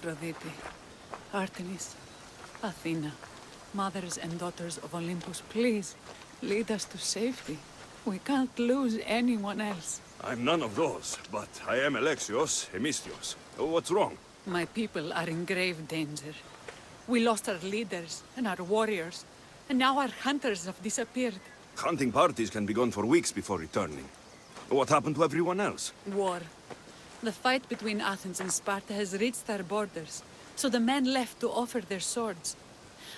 Aphrodite, Artemis, Athena, mothers and daughters of Olympus, please, lead us to safety. We can't lose anyone else. I'm none of those, but I am Alexios, Hemistios. What's wrong? My people are in grave danger. We lost our leaders and our warriors, and now our hunters have disappeared. Hunting parties can be gone for weeks before returning. What happened to everyone else? War. The fight between Athens and Sparta has reached our borders, so the men left to offer their swords.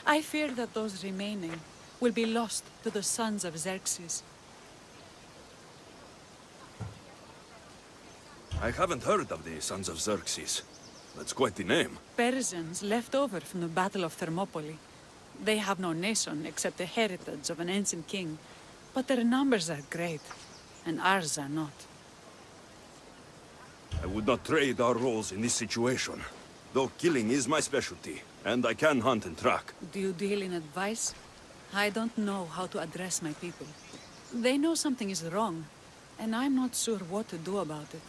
I fear that those remaining will be lost to the sons of Xerxes. I haven't heard of the Sons of Xerxes. That's quite the name. Persians left over from the Battle of Thermopylae. They have no nation except the heritage of an ancient king, but their numbers are great, and ours are not. I would not trade our roles in this situation, though killing is my specialty, and I can hunt and track. Do you deal in advice? I don't know how to address my people. They know something is wrong, and I'm not sure what to do about it.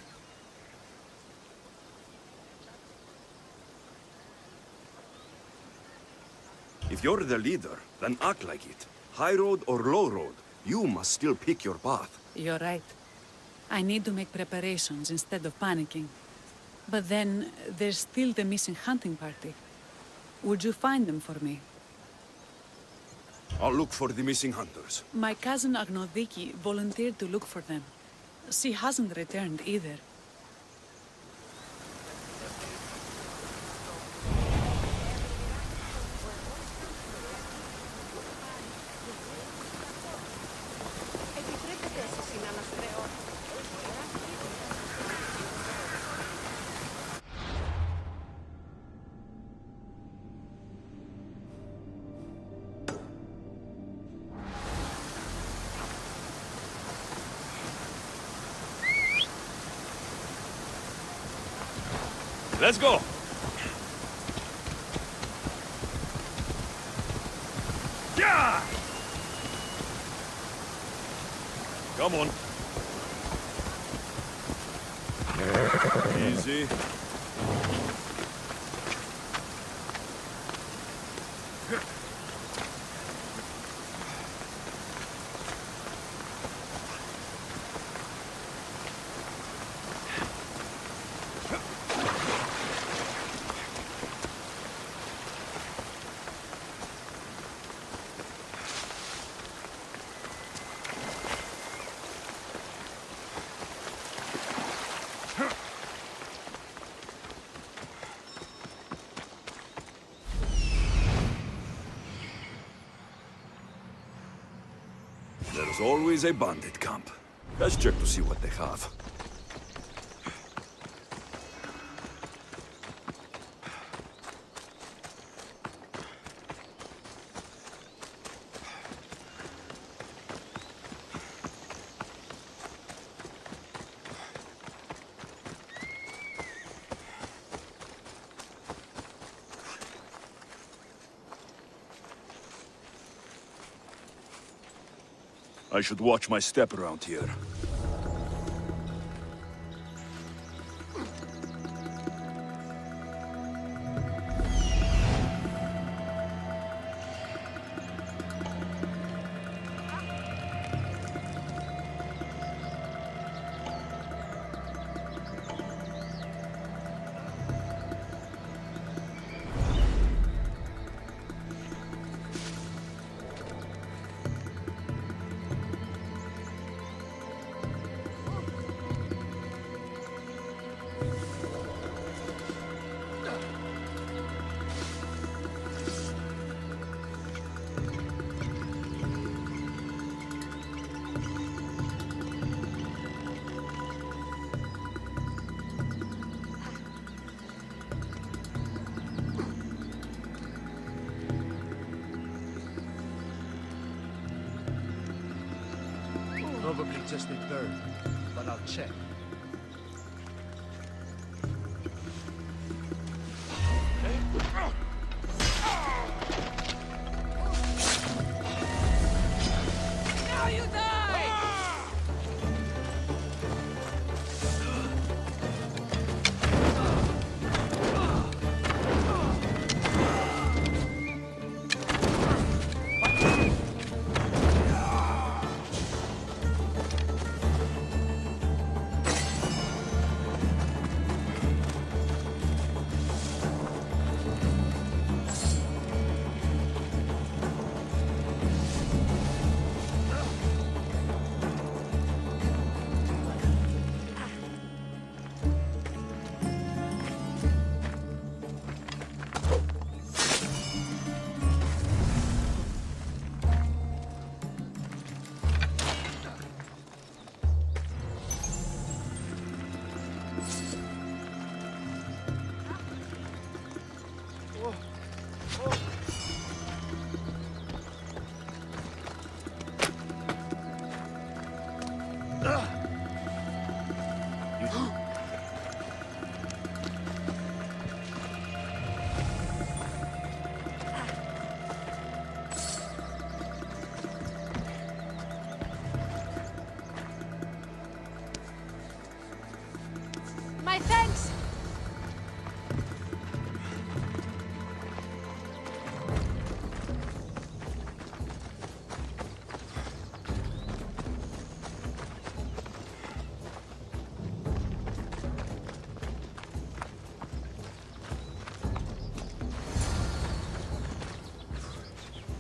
If you're the leader, then act like it. High road or low road, you must still pick your path. You're right. I need to make preparations instead of panicking. But then, there's still the missing hunting party. Would you find them for me? I'll look for the missing hunters. My cousin Agnodiki volunteered to look for them. She hasn't returned either. Let's go! Yeah! Come on. Easy. There's always a bandit camp. Let's check to see what they have. I should watch my step around here. Probably just a bird, but I'll check. Now you die!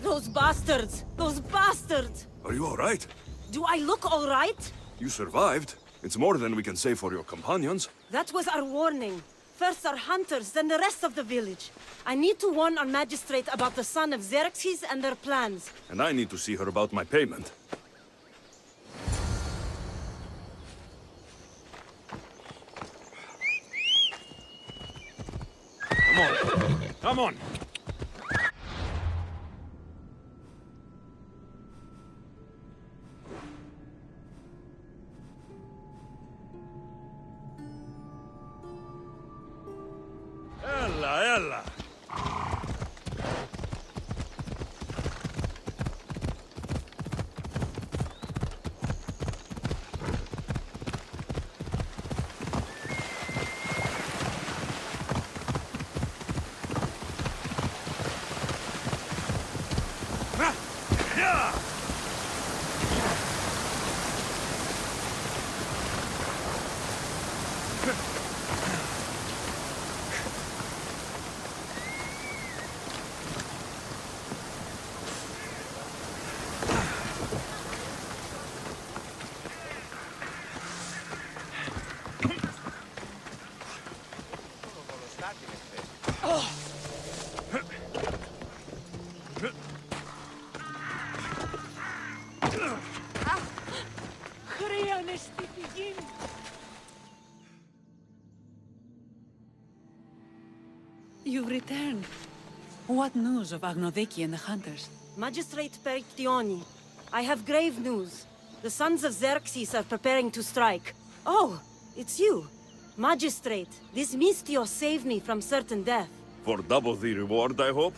Those bastards! Those bastards! Are you all right? Do I look all right? You survived. It's more than we can say for your companions. That was our warning. First our hunters, then the rest of the village. I need to warn our magistrate about the son of Xerxes and their plans. And I need to see her about my payment. Come on. Come on. Ella. You've returned. What news of Agnodeki and the hunters? Magistrate Perictioni, I have grave news. The sons of Xerxes are preparing to strike. Oh, it's you. Magistrate, this Mistio saved me from certain death. For double the reward, I hope?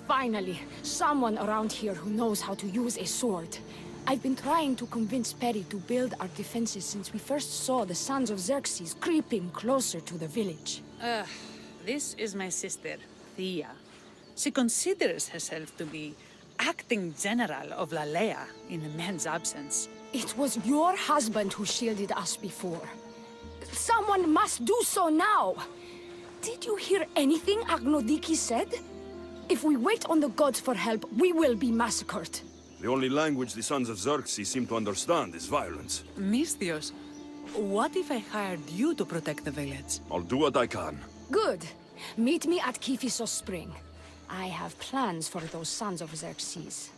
Finally, someone around here who knows how to use a sword. I've been trying to convince Perry to build our defenses since we first saw the sons of Xerxes creeping closer to the village. This is my sister, Thea. She considers herself to be acting general of Lalea in the man's absence. It was your husband who shielded us before. Someone must do so now! Did you hear anything Agnodiki said? If we wait on the gods for help, we will be massacred. The only language the sons of Xerxes seem to understand is violence. Mistios, what if I hired you to protect the village? I'll do what I can. Good. Meet me at Kiphisos Spring. I have plans for those sons of Xerxes.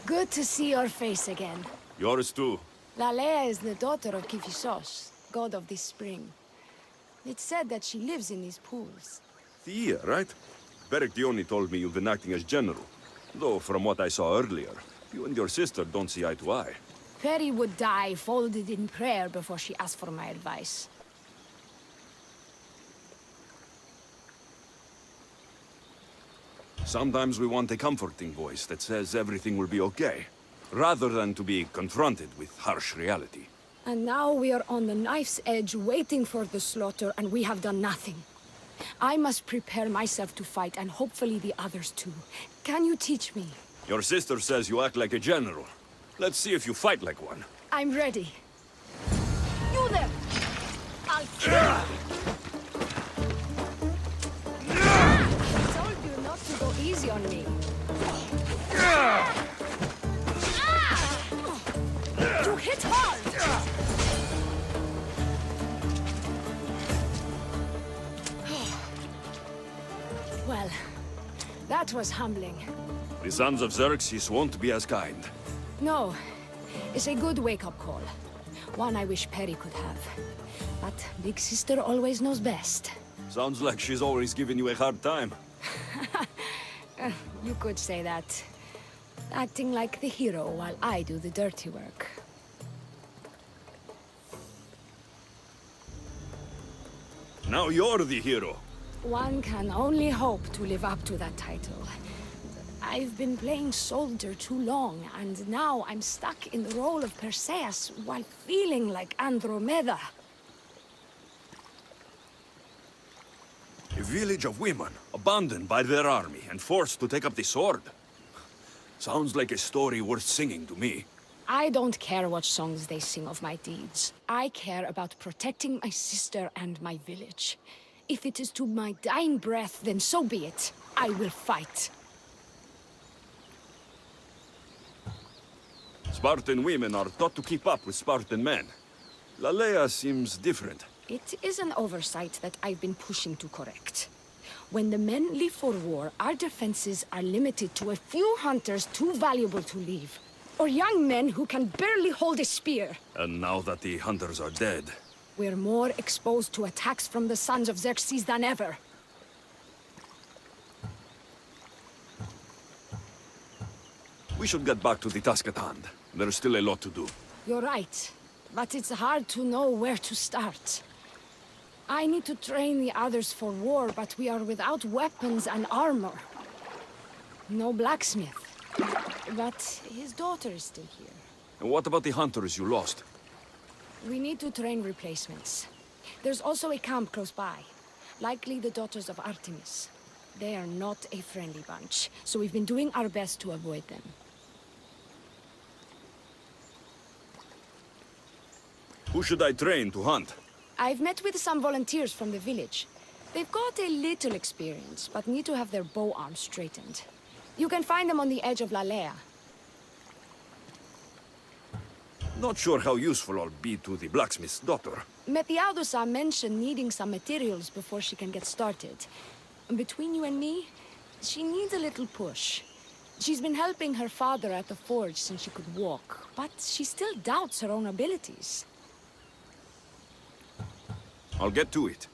Good to see your face again. Yours too. Lalea is the daughter of Kiphisos, god of this spring. It's said that she lives in these pools. Thea, right? Perictioni told me you've been acting as general. Though, from what I saw earlier, you and your sister don't see eye to eye. Perry would die folded in prayer before she asked for my advice. Sometimes we want a comforting voice that says everything will be okay, rather than to be confronted with harsh reality. And now we are on the knife's edge waiting for the slaughter, and we have done nothing. I must prepare myself to fight, and hopefully the others too. Can you teach me? Your sister says you act like a general. Let's see if you fight like one. I'm ready. You there! I'll kill you! I told you not to go easy on me. You hit hard! Well, that was humbling. The sons of Xerxes won't be as kind. No, it's a good wake-up call. One I wish Perry could have. But Big Sister always knows best. Sounds like she's always giving you a hard time. You could say that. Acting like the hero while I do the dirty work. Now you're the hero. One can only hope to live up to that title. I've been playing soldier too long, and now I'm stuck in the role of Perseus while feeling like Andromeda. A village of women, abandoned by their army and forced to take up the sword. Sounds like a story worth singing to me. I don't care what songs they sing of my deeds. I care about protecting my sister and my village. If it is to my dying breath, then so be it. I will fight. Spartan women are taught to keep up with Spartan men. Lalea seems different. It is an oversight that I've been pushing to correct. When the men leave for war, our defenses are limited to a few hunters too valuable to leave. Or young men who can barely hold a spear. And now that the hunters are dead, We're more exposed to attacks from the sons of Xerxes than ever. we should get back to the task at hand. There's still a lot to do. You're right, but it's hard to know where to start. I need to train the others for war, but we are without weapons and armor. No blacksmith. But his daughter is still here. And what about the hunters you lost? We need to train replacements. There's also a camp close by. Likely the daughters of Artemis. They are not a friendly bunch, so we've been doing our best to avoid them. Who should I train to hunt? I've met with some volunteers from the village. They've got a little experience, but need to have their bow arms straightened. You can find them on the edge of Lalea. Not sure how useful I'll be to the blacksmith's daughter. Methiadusa mentioned needing some materials before she can get started. Between you and me, she needs a little push. She's been helping her father at the forge since she could walk, but she still doubts her own abilities. I'll get to it.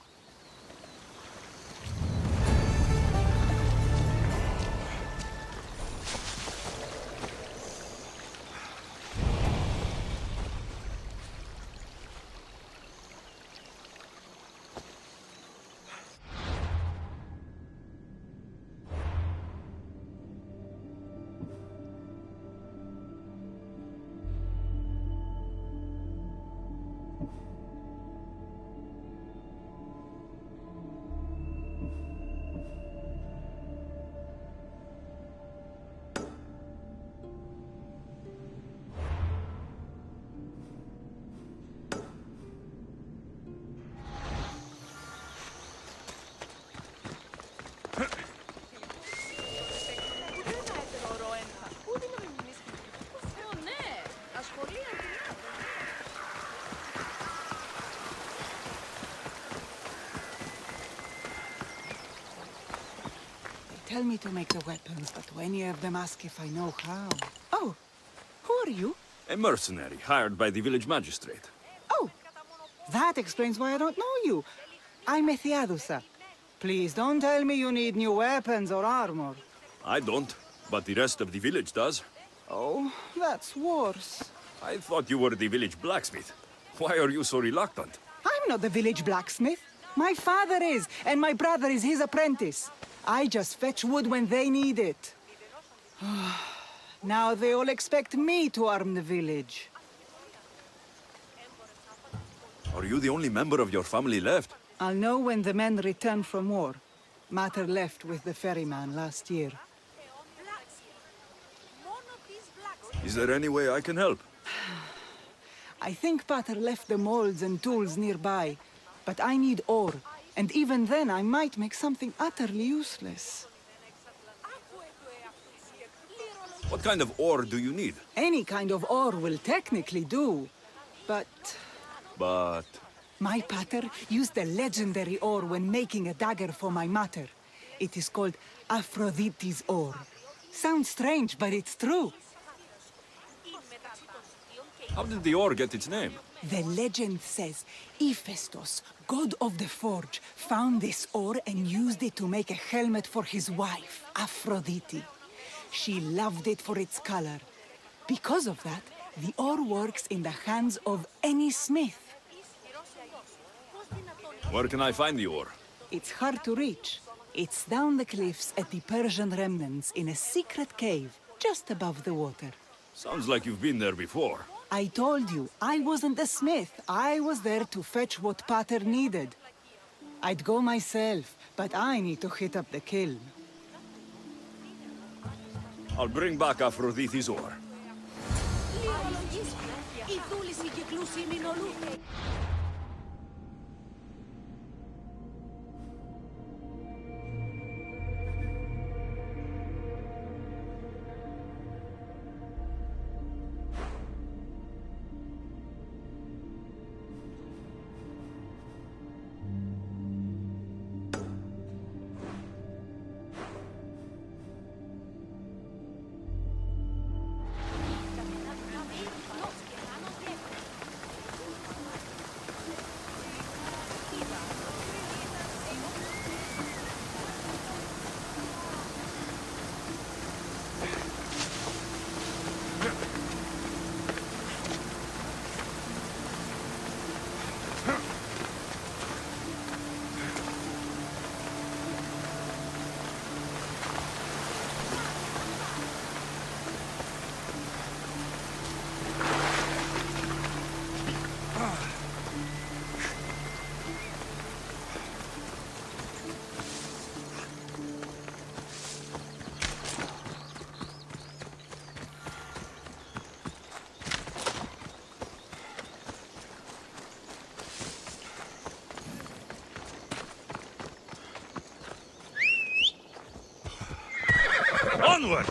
Tell me to make the weapons, but many of them ask if I know how. Oh, who are you? A mercenary hired by the village magistrate. Oh, that explains why I don't know you. I'm Methiadusa. Please don't tell me you need new weapons or armor. I don't, but the rest of the village does. Oh, that's worse. I thought you were the village blacksmith. Why are you so reluctant? I'm not the village blacksmith. My father is, and my brother is his apprentice. I just fetch wood when they need it. Now they all expect me to arm the village. Are you the only member of your family left? I'll know when the men return from war. Mater left with the ferryman last year. Is there any way I can help? I think Pater left the molds and tools nearby, but I need ore, and even then I might make something utterly useless. What kind of ore do you need? Any kind of ore will technically do, but... But... My pater used the legendary ore when making a dagger for my mater. It is called Aphrodite's ore. Sounds strange, but it's true. How did the ore get its name? The legend says Hephaestus, god of the forge, found this ore and used it to make a helmet for his wife, Aphrodite. She loved it for its color. Because of that, the ore works in the hands of any smith. Where can I find the ore? It's hard to reach. It's down the cliffs at the Persian remnants in a secret cave, just above the water. Sounds like you've been there before. I told you, I wasn't the smith. I was there to fetch what Pater needed. I'd go myself, but I need to hit up the kiln. I'll bring back Aphrodite's ore. Onward!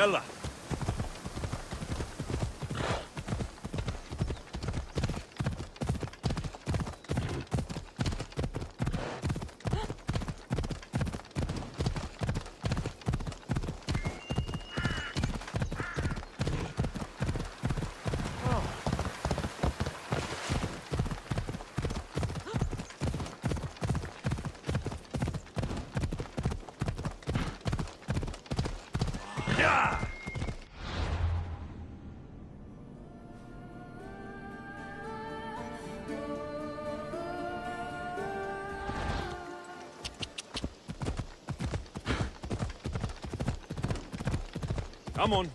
يلا Come on.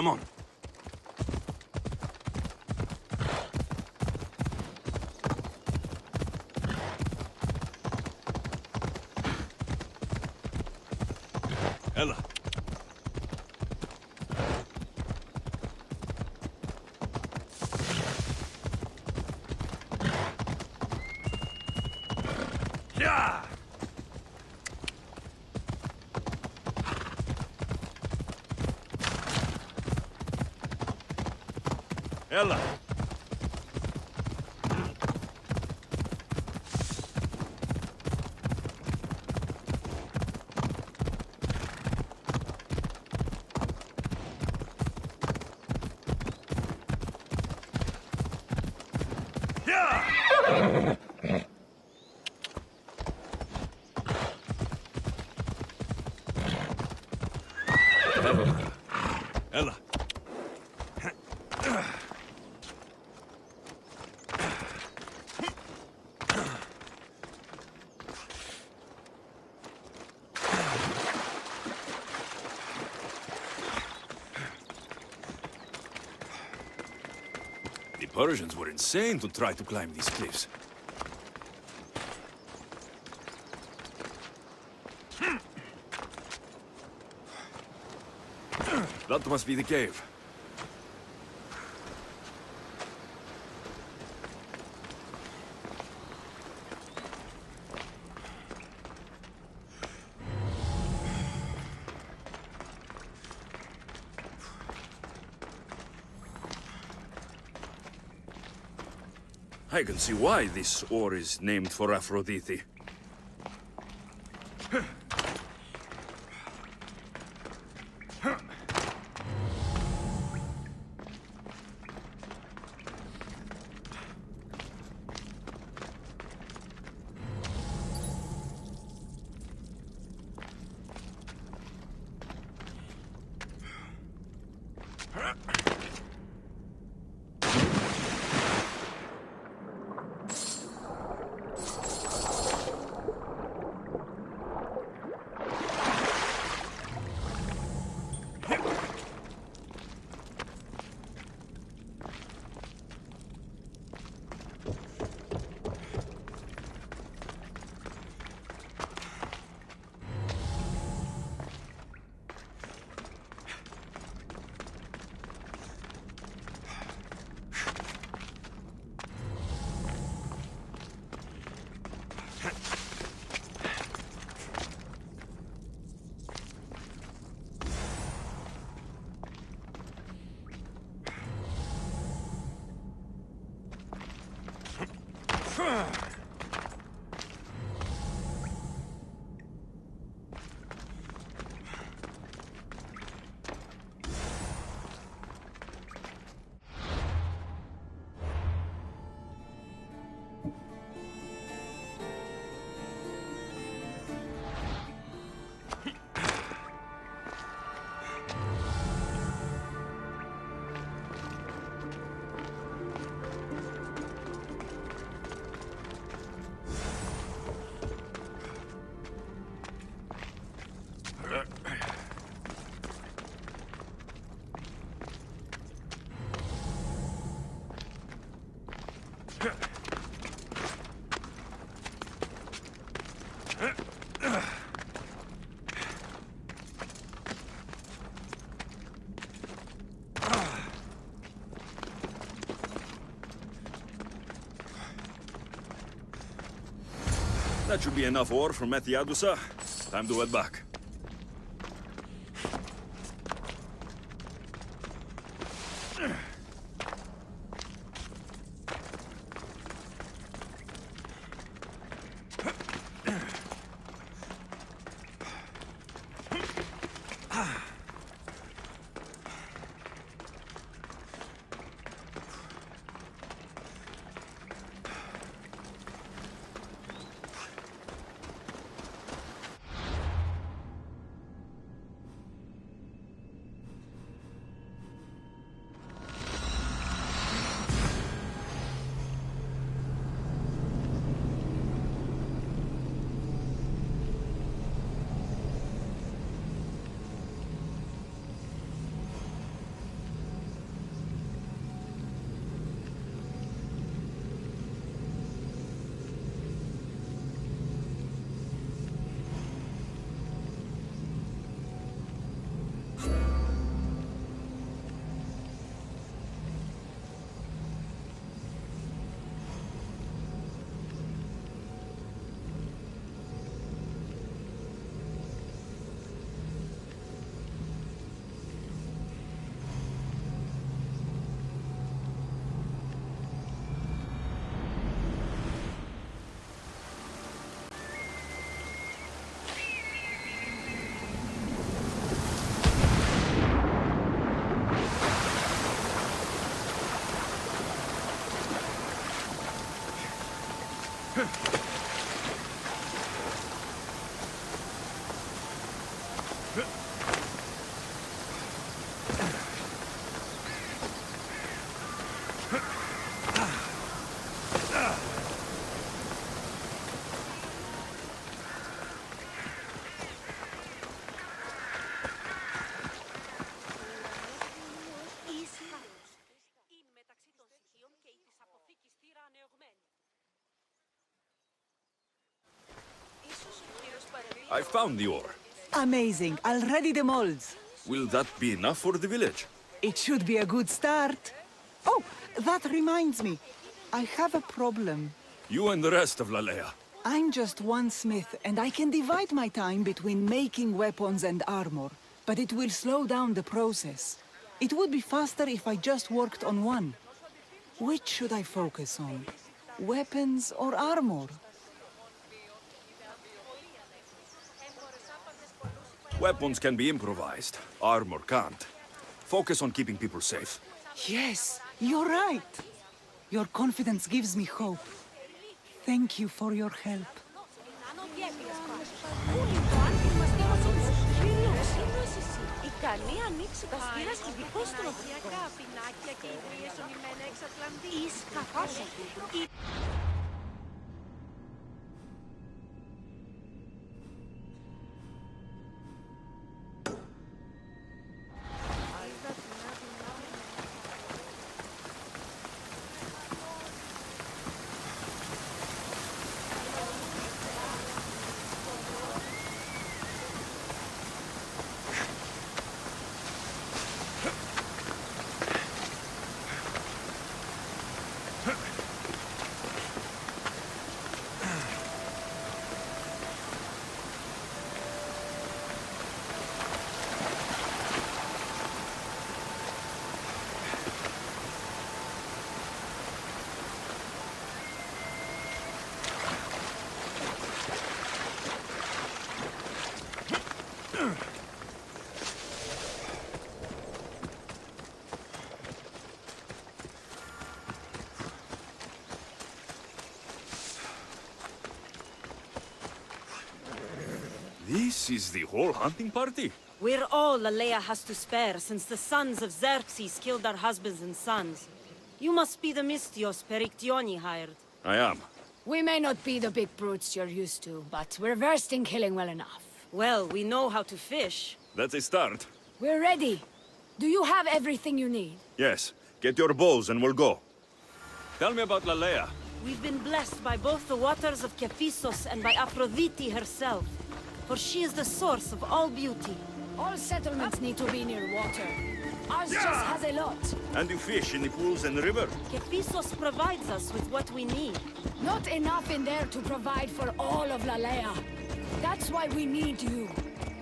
Come on. Ella. Yeah. Ella. Ella. The Persians were insane to try to climb these cliffs. That must be the cave. I can see why this ore is named for Aphrodite. That should be enough ore from Methiadusa. Time to head back. I found the ore. Amazing. I'll ready the molds. Will that be enough for the village? It should be a good start. Oh, that reminds me. I have a problem. You and the rest of Lalea. I'm just one smith, and I can divide my time between making weapons and armor, but it will slow down the process. It would be faster if I just worked on one. Which should I focus on? Weapons or armor? Weapons can be improvised. Armor can't. Focus on keeping people safe. Yes, you're right. Your confidence gives me hope. Thank you for your help. This is the whole hunting party? We're all Lalea has to spare since the sons of Xerxes killed our husbands and sons. You must be the Mystios Perictioni hired. I am. We may not be the big brutes you're used to, but we're versed in killing well enough. Well, we know how to fish. That's a start. We're ready. Do you have everything you need? Yes. Get your bows and we'll go. Tell me about Lalea. We've been blessed by both the waters of Kephissos and by Aphrodite herself. For she is the source of all beauty. All settlements need to be near water. Ours just has a lot. And you fish in the pools and the river? Kephissos provides us with what we need. Not enough in there to provide for all of Lalea. That's why we need you.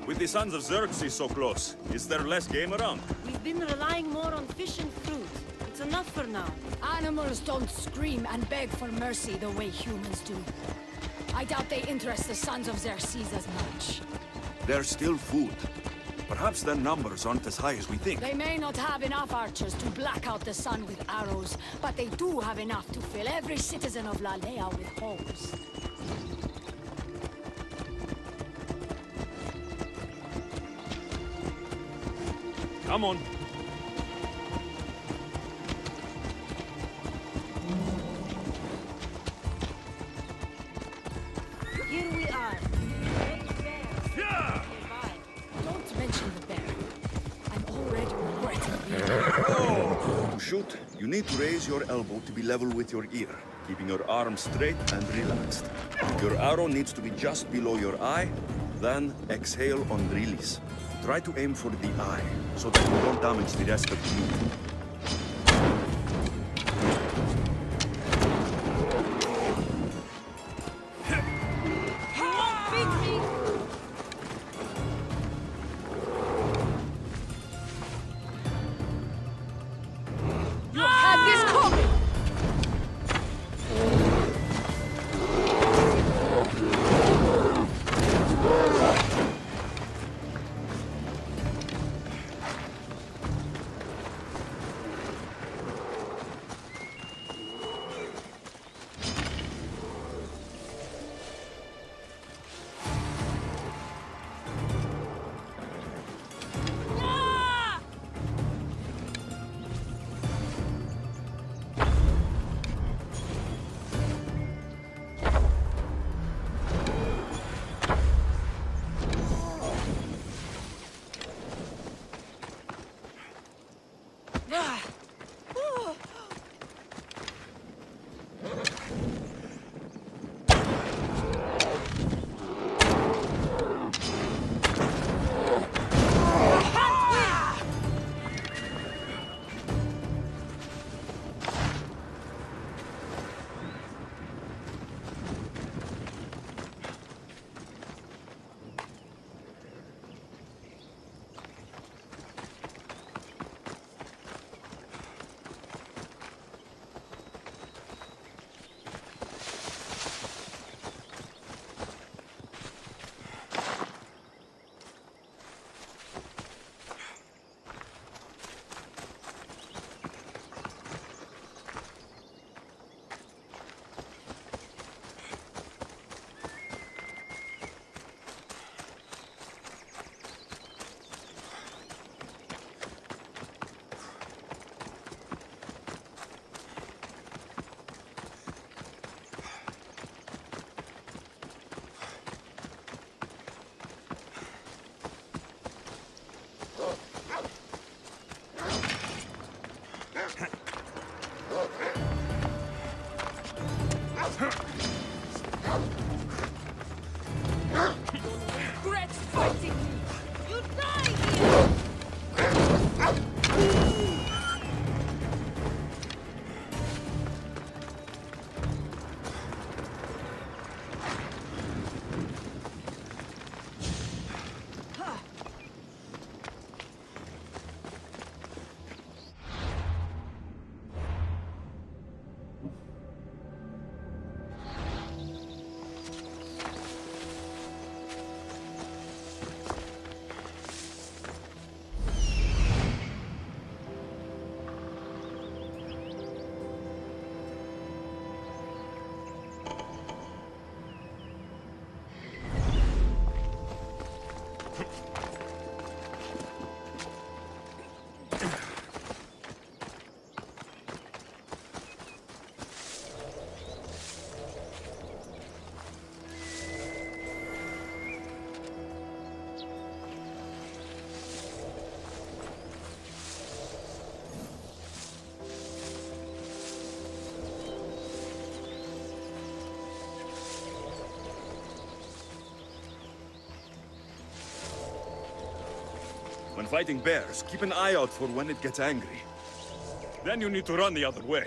With the sons of Xerxes so close, is there less game around? We've been relying more on fish and fruit. It's enough for now. Animals don't scream and beg for mercy the way humans do. I doubt they interest the sons of Xerxes as much. There's still food. Perhaps their numbers aren't as high as we think. They may not have enough archers to black out the sun with arrows, but they do have enough to fill every citizen of Lalea with holes. Come on. Here we are. Don't mention the bear. I'm already regretting it. To shoot, you need to raise your elbow to be level with your ear, keeping your arm straight and relaxed. Your arrow needs to be just below your eye, then exhale on release. Try to aim for the eye, so that you don't damage the rest of the meat. Had this coming! fighting bears, keep an eye out for when it gets angry. Then you need to run the other way.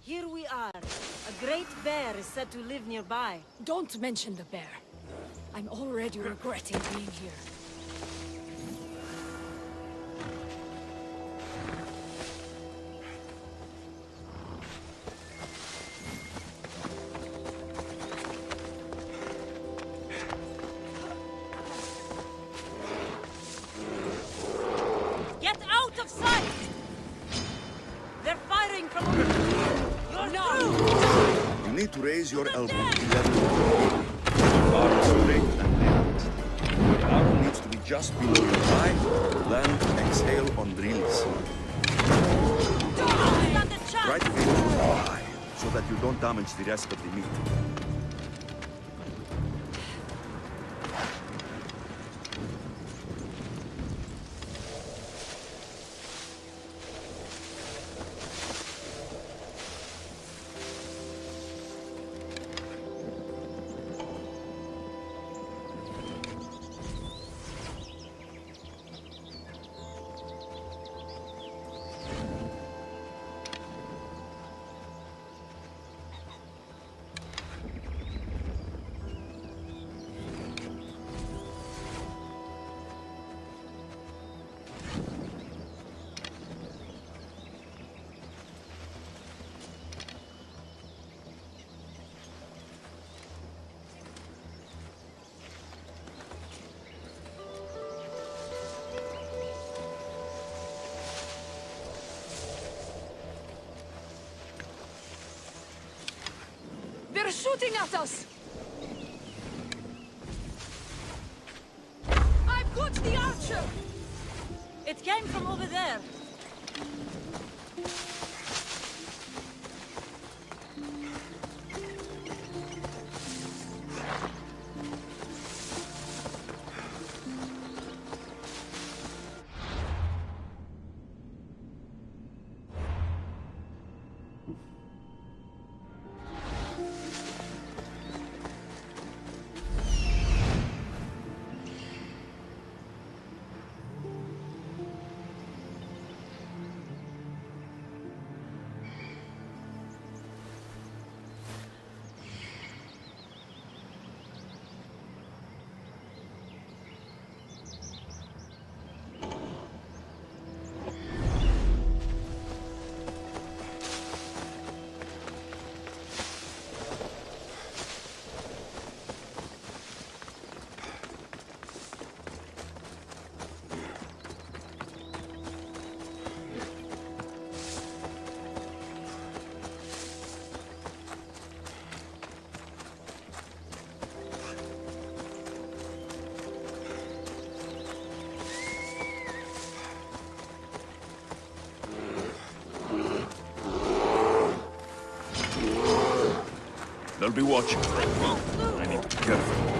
Here we are. A great bear is said to live nearby. Don't mention the bear. I'm already regretting being here. Get out of sight! They're firing from over here. You're through! You need to raise your elbow to be level with your ear. Your arms straight and relaxed. Your arrow needs to be just below your eye, then exhale on release. Stand a chance! Try to aim for your eye, so that you don't damage the rest of the meat. They're shooting at us! I've got the archer! It came from over there. They'll be watching. I need to be careful.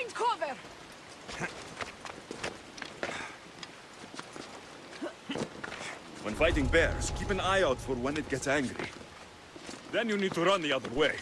Find cover! When fighting bears, keep an eye out for when it gets angry. Then you need to run the other way.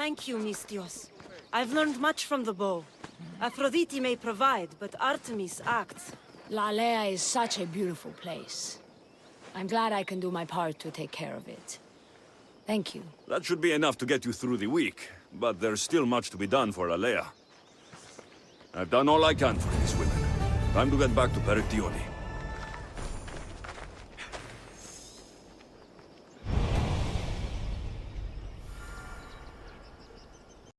Thank you, Mistios. I've learned much from the bow. Aphrodite may provide, but Artemis acts. Lalea is such a beautiful place. I'm glad I can do my part to take care of it. Thank you. That should be enough to get you through the week, but there's still much to be done for Alea. I've done all I can for these women. Time to get back to Peritione.